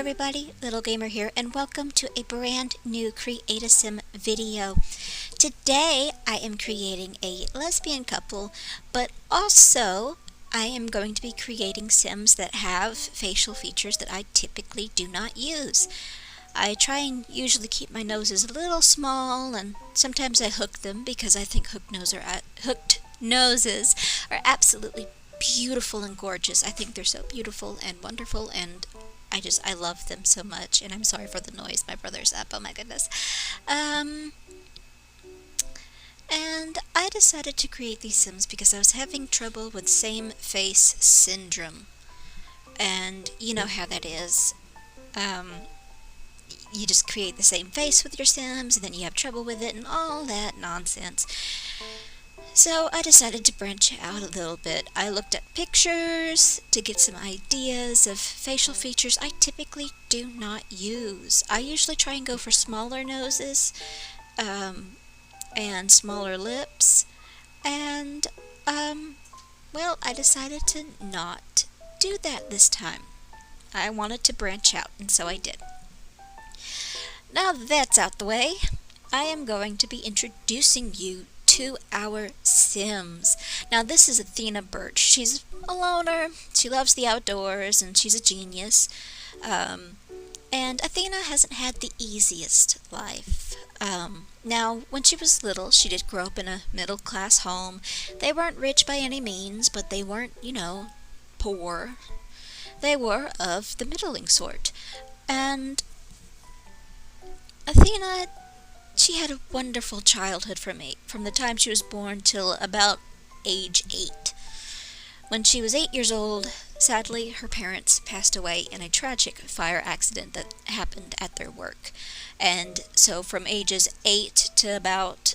everybody, Little Gamer here, and welcome to a brand new Create-A-Sim video. Today I am creating a lesbian couple, but also I am going to be creating Sims that have facial features that I typically do not use. I try and usually keep my noses a little small, and sometimes I hook them because I think hooked noses are absolutely beautiful and gorgeous. I think they're so beautiful and wonderful, and I love them so much. And I'm sorry for the noise. My brother's up. Oh my goodness. And I decided to create these Sims because I was having trouble with same face syndrome. And you know how that is. You just create the same face with your Sims, and then you have trouble with it and all that nonsense. So I decided to branch out a little bit. I looked at pictures to get some ideas of facial features I typically do not use. I usually try and go for smaller noses and smaller lips, and well, I decided to not do that this time. I wanted to branch out, and so I did. Now that that's out the way, I am going to be introducing you to our Sims. Now this is Athena Birch. She's a loner, she loves the outdoors, and she's a genius. And Athena hasn't had the easiest life. Now when she was little, she did grow up in a middle-class home. They weren't rich by any means, but they weren't, poor. They were of the middling sort. And Athena, she had a wonderful childhood from the time she was born till about age 8. When she was 8 years old, sadly, her parents passed away in a tragic fire accident that happened at their work. And so from ages 8 to about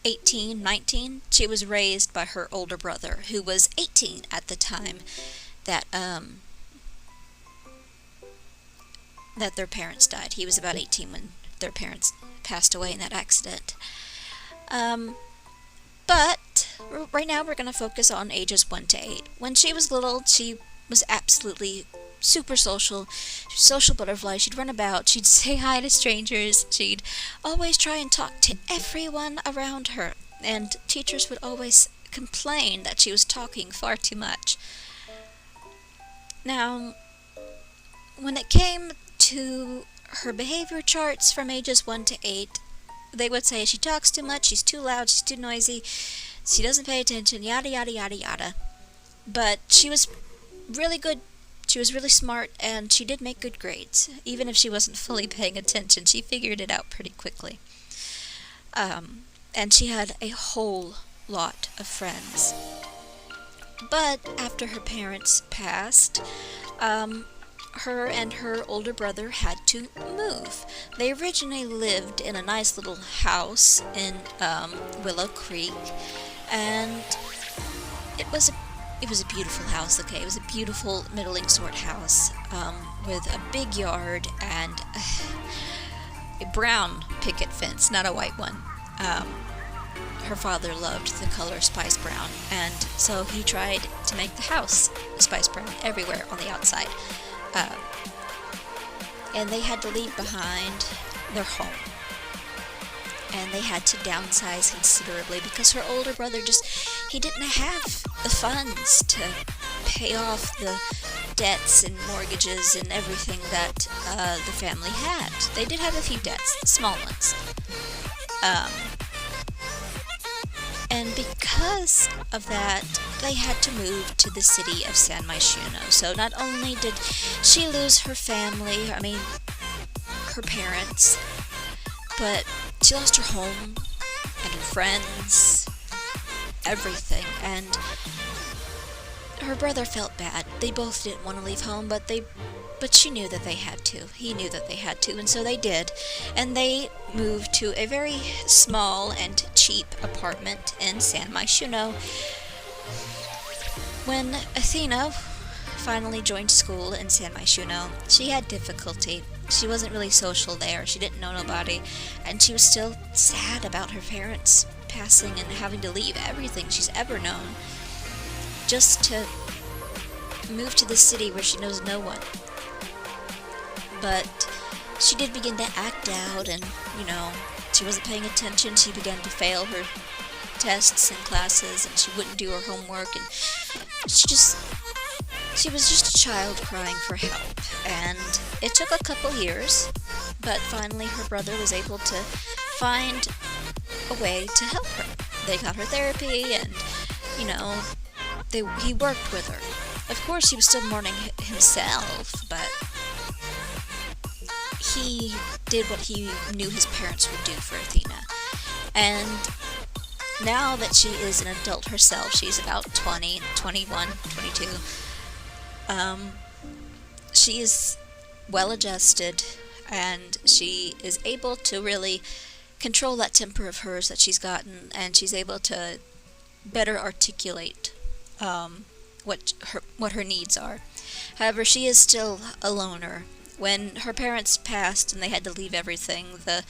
18, 19, she was raised by her older brother, who was 18 at the time that their parents died. He was about 18 when their parents passed away in that accident. But right now we're going to focus on ages 1 to 8. When she was little, she was absolutely super social butterfly. She'd run about, she'd say hi to strangers, she'd always try and talk to everyone around her, and teachers would always complain that she was talking far too much. Now, when it came to her behavior charts from ages 1 to 8, they would say she talks too much, she's too loud, she's too noisy, she doesn't pay attention, yada yada yada yada. But she was really good, she was really smart, and she did make good grades. Even if she wasn't fully paying attention, she figured it out pretty quickly. And she had a whole lot of friends. But after her parents passed, her and her older brother had to move. They originally lived in a nice little house in Willow Creek, and it was a beautiful house. Okay, it was a beautiful middling sort house with a big yard and a brown picket fence, not a white one. Her father loved the color spice brown, and so he tried to make the house spice brown everywhere on the outside. And they had to leave behind their home, and they had to downsize considerably because her older brother he didn't have the funds to pay off the debts and mortgages and everything that the family had. They did have a few debts, small ones. And because of that, they had to move to the city of San Myshuno. So not only did she lose her family, her parents, but she lost her home and her friends, everything. And her brother felt bad. They both didn't want to leave home, but she knew that they had to. He knew that they had to, and so they did. And they moved to a very small and cheap apartment in San Myshuno. When Athena finally joined school in San Myshuno, she had difficulty. She wasn't really social there. She didn't know nobody, and she was still sad about her parents passing and having to leave everything she's ever known just to move to the city where she knows no one. but she did begin to act out, and, she wasn't paying attention. She began to fail her tests and classes, and she wouldn't do her homework, and she just she was just a child crying for help. And it took a couple years, but finally her brother was able to find a way to help her. They got her therapy, and he worked with her. Of course, he was still mourning himself, but he did what he knew his parents would do for Athena. And now that she is an adult herself, she's about 20, 21, 22, she is well adjusted, and she is able to really control that temper of hers that she's gotten, and she's able to better articulate what her needs are. However, she is still a loner. When her parents passed and they had to leave everything, the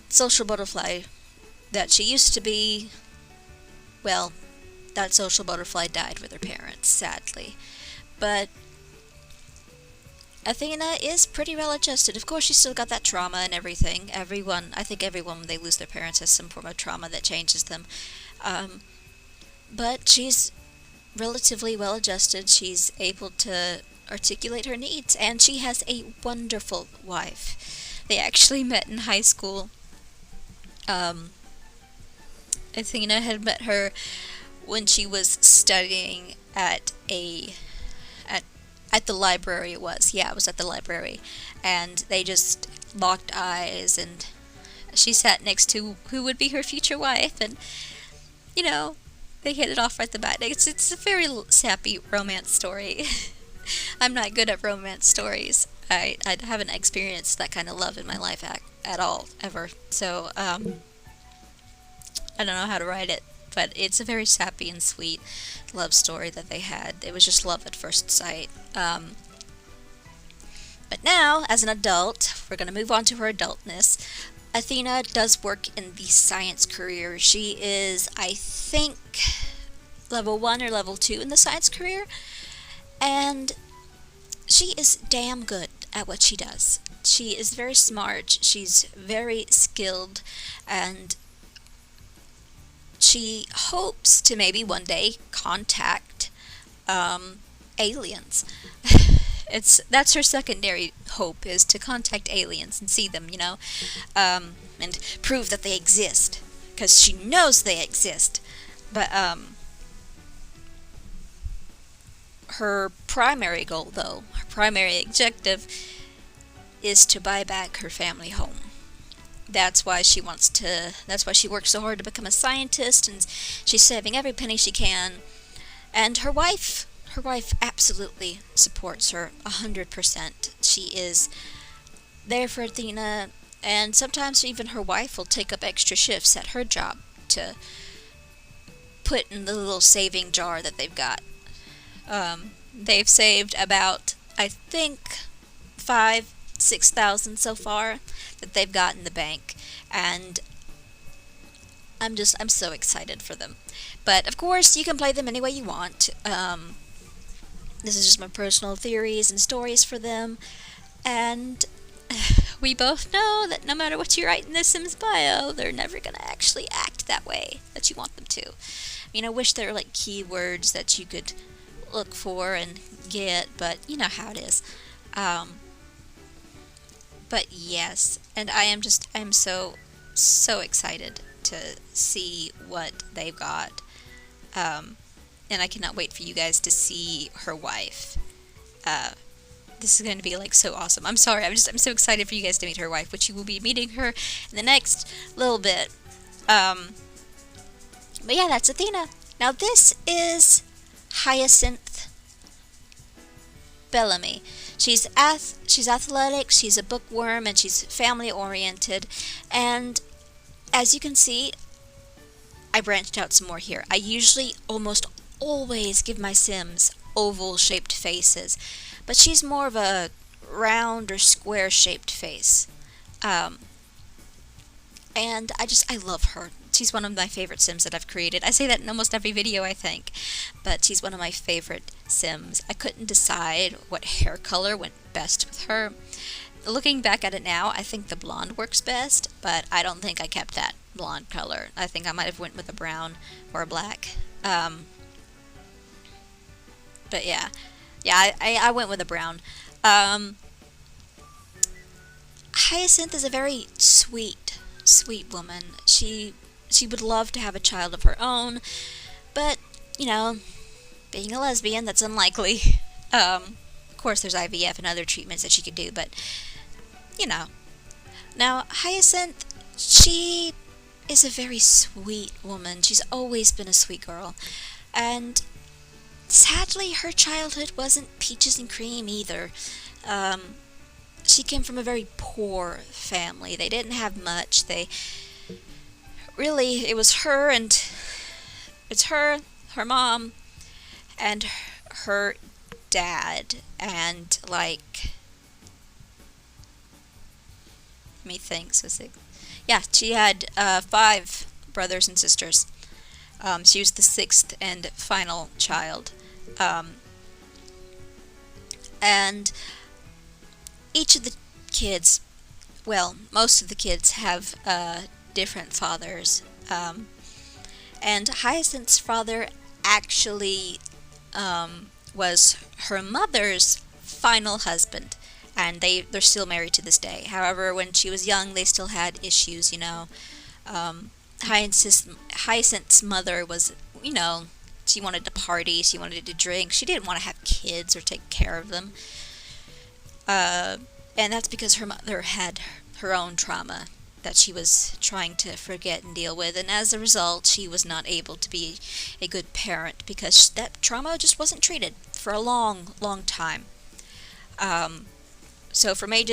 social butterfly that she used to be, well, that social butterfly died with her parents, sadly. But Athena is pretty well adjusted. Of course, she's still got that trauma and everything. I think everyone, when they lose their parents, has some form of trauma that changes them. But she's relatively well adjusted. She's able to articulate her needs, and she has a wonderful wife. They actually met in high school. Athena had met her when she was studying at the library. It was at the library, and they just locked eyes, and she sat next to who would be her future wife, and they hit it off right at the bat. It's a very sappy romance story. I'm not good at romance stories. I haven't experienced that kind of love in my life at all, ever. So, I don't know how to write it, but it's a very sappy and sweet love story that they had. It was just love at first sight. But now, as an adult, we're going to move on to her adultness. Athena does work in the science career. She is, I think, level 1 or level 2 in the science career. And she is damn good at what she does. She is very smart, she's very skilled, and she hopes to maybe one day contact aliens. That's her secondary hope, is to contact aliens and see them, and prove that they exist, because she knows they exist. But her primary goal, though, her primary objective, is to buy back her family home. That's why she works so hard to become a scientist, and she's saving every penny she can. And her wife absolutely supports her 100%. She is there for Athena, and sometimes even her wife will take up extra shifts at her job to put in the little saving jar that they've got. They've saved about, I think, 5,000-6,000 so far that they've got in the bank, and I'm so excited for them. But of course, you can play them any way you want. This is just my personal theories and stories for them, and we both know that no matter what you write in the Sims bio, they're never gonna actually act that way that you want them to. I wish there were like keywords that you could look for and get, but you know how it is. But yes, and I'm so excited to see what they've got. And I cannot wait for you guys to see her wife. This is going to be like so awesome. I'm sorry, I'm so excited for you guys to meet her wife, which you will be meeting her in the next little bit. But yeah, that's Athena. Now this is Hyacinth Bellamy. She's athletic, she's a bookworm, and she's family oriented. And as you can see, I branched out some more here. I usually almost always give my Sims oval shaped faces, but she's more of a round or square shaped face. And I love her. She's one of my favorite Sims that I've created. I say that in almost every video, I think. But she's one of my favorite Sims. I couldn't decide what hair color went best with her. Looking back at it now, I think the blonde works best, but I don't think I kept that blonde color. I think I might have went with a brown or a black. But yeah. Yeah, I went with a brown. Hyacinth is a very sweet woman. She would love to have a child of her own, but, you know, being a lesbian, that's unlikely. Of course, there's IVF and other treatments that she could do, but, you know. Now, Hyacinth, she is a very sweet woman. She's always been a sweet girl. And sadly, her childhood wasn't peaches and cream either. She came from a very poor family. They didn't have much. It was her and it's her mom, and her dad, and like, let me think. She had 5 brothers and sisters. She was the 6th and final child, and each of the kids, well, most of the kids have different fathers, and Hyacinth's father actually was her mother's final husband, and they're still married to this day. However, when she was young, they still had issues, you know. Hyacinth's mother was, you know, she wanted to party, she wanted to drink, she didn't want to have kids or take care of them. And that's because her mother had her own trauma that she was trying to forget and deal with, and as a result, she was not able to be a good parent because that trauma just wasn't treated for a long, long time. So from the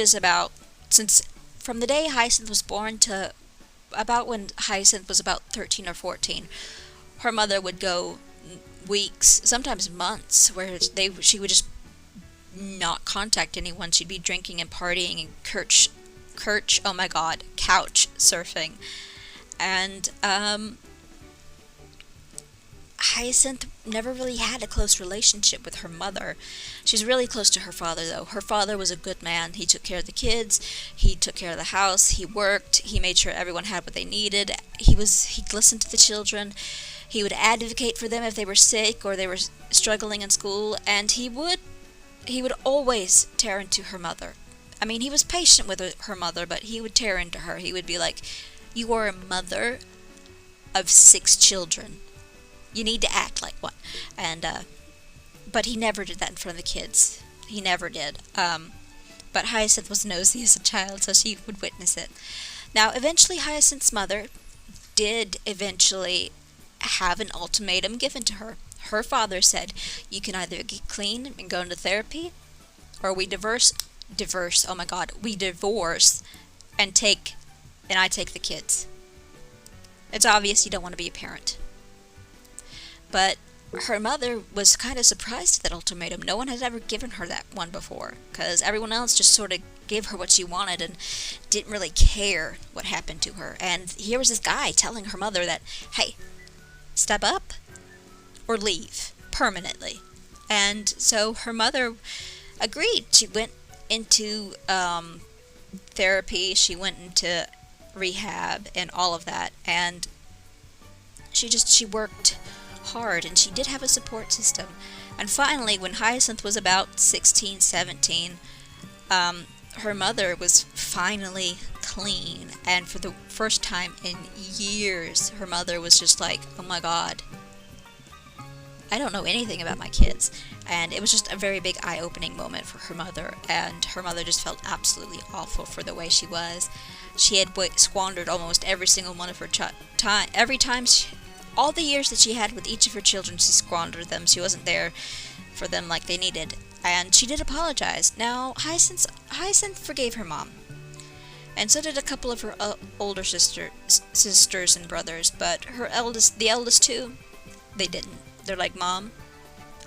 day Hyacinth was born to about when Hyacinth was about 13 or 14, her mother would go weeks, sometimes months, where she would just not contact anyone. She'd be drinking and partying and couch surfing. And Hyacinth never really had a close relationship with her mother. She's really close to her father, though. Her father was a good man. He took care of the kids, he took care of the house, he worked, he made sure everyone had what they needed. He listened to the children, he would advocate for them if they were sick or they were struggling in school, and he would always tear into her mother. I mean, he was patient with her mother, but he would tear into her. He would be like, "You are a mother of 6 children. You need to act like one." And but he never did that in front of the kids. He never did. But Hyacinth was nosy as a child, so she would witness it. Now, eventually, Hyacinth's mother did eventually have an ultimatum given to her. Her father said, "You can either get clean and go into therapy, or we divorce, and I take the kids." It's obvious you don't want to be a parent. But her mother was kind of surprised at that ultimatum. No one had ever given her that one before, because everyone else just sort of gave her what she wanted and didn't really care what happened to her. And here was this guy telling her mother that, "Hey, step up or leave permanently." And so her mother agreed. She went into therapy, she went into rehab and all of that, and she worked hard, and she did have a support system. And finally, when Hyacinth was about 16, 17, her mother was finally clean, and for the first time in years, her mother was just like, "Oh my God, I don't know anything about my kids." And it was just a very big eye-opening moment for her mother, and her mother just felt absolutely awful for the way she was. She had squandered almost every single one of her all the years that she had with each of her children, she squandered them. She wasn't there for them like they needed, and she did apologize. Now, Hyacinth forgave her mom, and so did a couple of her older sisters and brothers, but the eldest two, they didn't. They're like, "Mom,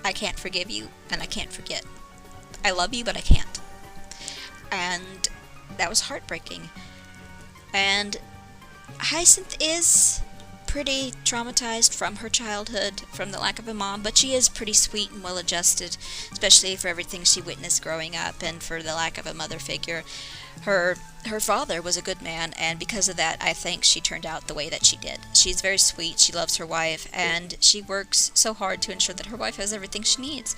I can't forgive you, and I can't forget. I love you, but I can't." And that was heartbreaking. And Hyacinth is pretty traumatized from her childhood, from the lack of a mom, but she is pretty sweet and well-adjusted, especially for everything she witnessed growing up and for the lack of a mother figure. Her father was a good man, and because of that, I think she turned out the way that she did. She's very sweet, she loves her wife, and she works so hard to ensure that her wife has everything she needs.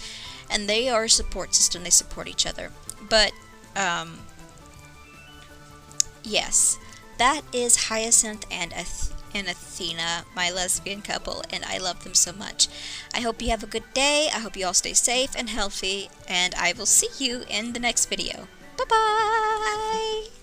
And they are a support system, they support each other. But, yes, that is Hyacinth and Athena, my lesbian couple, and I love them so much. I hope you have a good day, I hope you all stay safe and healthy, and I will see you in the next video. Bye-bye!